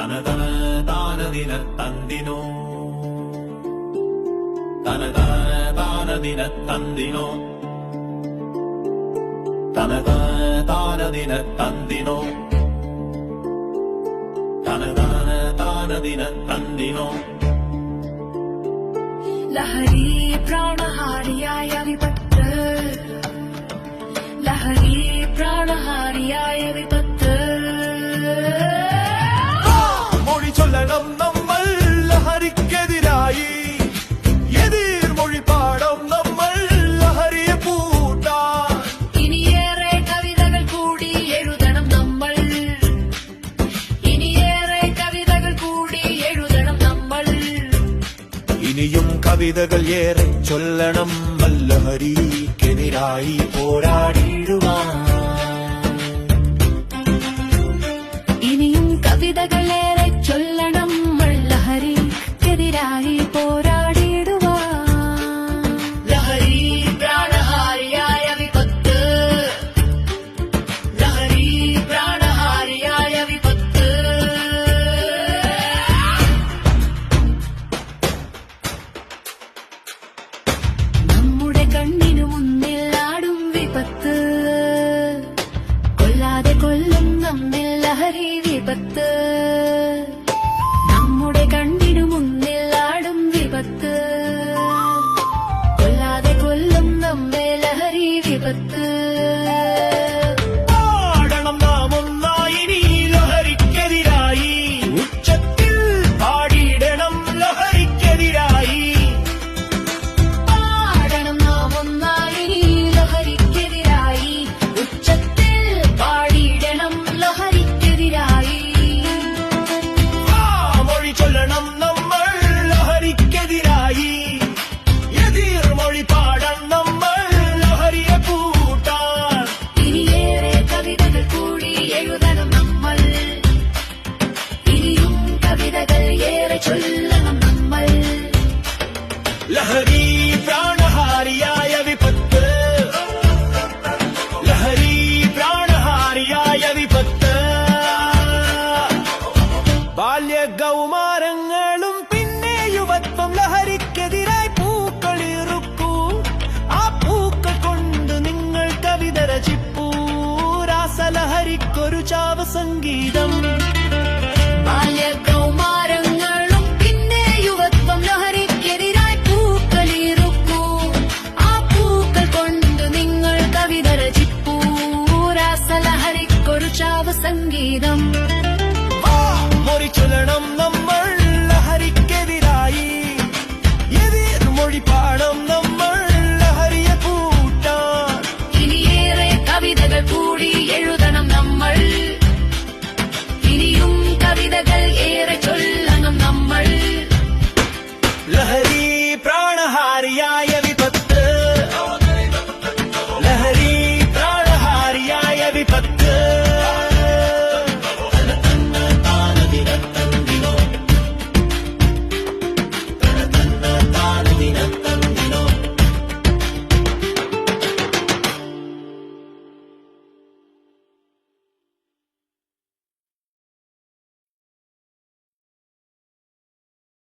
തനതന താനദിന തന്തിനോ തനതന താനദിന തന്തിനോ തനതന താനദിന തന്തിനോ തനതന താനദിന തന്തിനോ ലഹരി പ്രാണഹാരിയായ വിപത്ത് ലഹരി പ്രാണഹാരിയായ വിപത്ത് മൊഴി ചൊല്ലണം നമ്മൾ ലഹരിക്കെതിരായി എതിർമൊഴി പാടം നമ്മൾ ലഹരിയെ പൂട്ടാൻ ഇനിയേറെ കവിതകൾ കൂടി എഴുതണം നമ്മൾ ഇനിയേറെ കവിതകൾ കൂടി എഴുതണം നമ്മൾ ഇനിയും കവിതകൾ ഏറെ ചൊല്ലണം ലഹരിക്കെതിരായി പോരാടിയിടുവാൻ ഇനിയും കവിതകളേറെ ചൊല്ലണം ലഹരിക്കെതിരായി പോരാടിയിടുവാൻ ലഹരി പ്രാണഹാരിയായ വിപത്ത് ലഹരി പ്രാണഹാരിയായ വിപത്ത് നമ്മുടെ കണ്ണിനു മുന്നിൽ ആടും വിപത്ത് കൊല്ലാതെ കൊല്ലും നമ്മിൽ ലഹരി വിപത്ത് നമ്മുടെ കണ്ണിനു മുന്നിൽ ആടും വിപത്ത് കൊല്ലാതെ കൊല്ലും നമ്മെ ലഹരി വിപത്ത് പാടണം നാം ഒന്നായി നീ ലഹരിക്കെതിരായി ഉച്ചത്തിൽ പാടിയിടണം ലഹരിക്കെതിരായി പാടണം നാം ഒന്നായി ലഹരിക്കെതിരായി ഉച്ചത്തിൽ പാടിയിടണം ലഹരിക്കെതിരായി മൊഴി ചൊല്ലണം നമ്മൾ ലഹരിക്കെതിരായി എതിർമൊഴി പാടം നമ്മൾ ലഹരിയെ പൂട്ടാൻ ഇനിയേറെ കവിതകൾ കൂടി എഴുതണം നമ്മൾ ഇനിയും കവിതകൾ ഏറെ ചൊല്ലണം നമ്മൾ ലഹരി പ്രാണഹാരിയായ വിപത്ത് ലഹരി പ്രാണഹാരിയായ വിപത്ത് ബാല്യകൗമാരങ്ങളും പിന്നെ യുവത്വം ലഹരിക്കെതിരായി പൂക്കളിറുക്കൂ ആ പൂക്കൾ കൊണ്ട് നിങ്ങൾ കവിത രചിപ്പൂ രാസലഹരിക്കൊരു ചാവ സംഗീതം ബാല്യകൗമാരങ്ങളും പിന്നെ യുവത്വം ലഹരിക്കെതിരായി പൂക്കളിറുക്കൂ ആ പൂക്കൾ കൊണ്ട് നിങ്ങൾ കവിത രചിപ്പൂ രാസലഹരിക്കൊരു ചാവ സംഗീതം മൊഴി ചൊല്ലണം നമ്മൾ ലഹരിക്കെതിരായി എതിർമൊഴി പാടം നമ്മൾ ലഹരിയെ പൂട്ടാൻ ഇനിയേറെ കവിതകൾ കൂടി എഴുതണം നമ്മൾ ഇനിയും കവിതകൾ ഏറെ ചൊല്ലണം നമ്മൾ ലഹരി പ്രാണഹാരിയായ വിപത്ത് ലഹരി പ്രാണഹാരിയായ വിപത്ത് താനദിന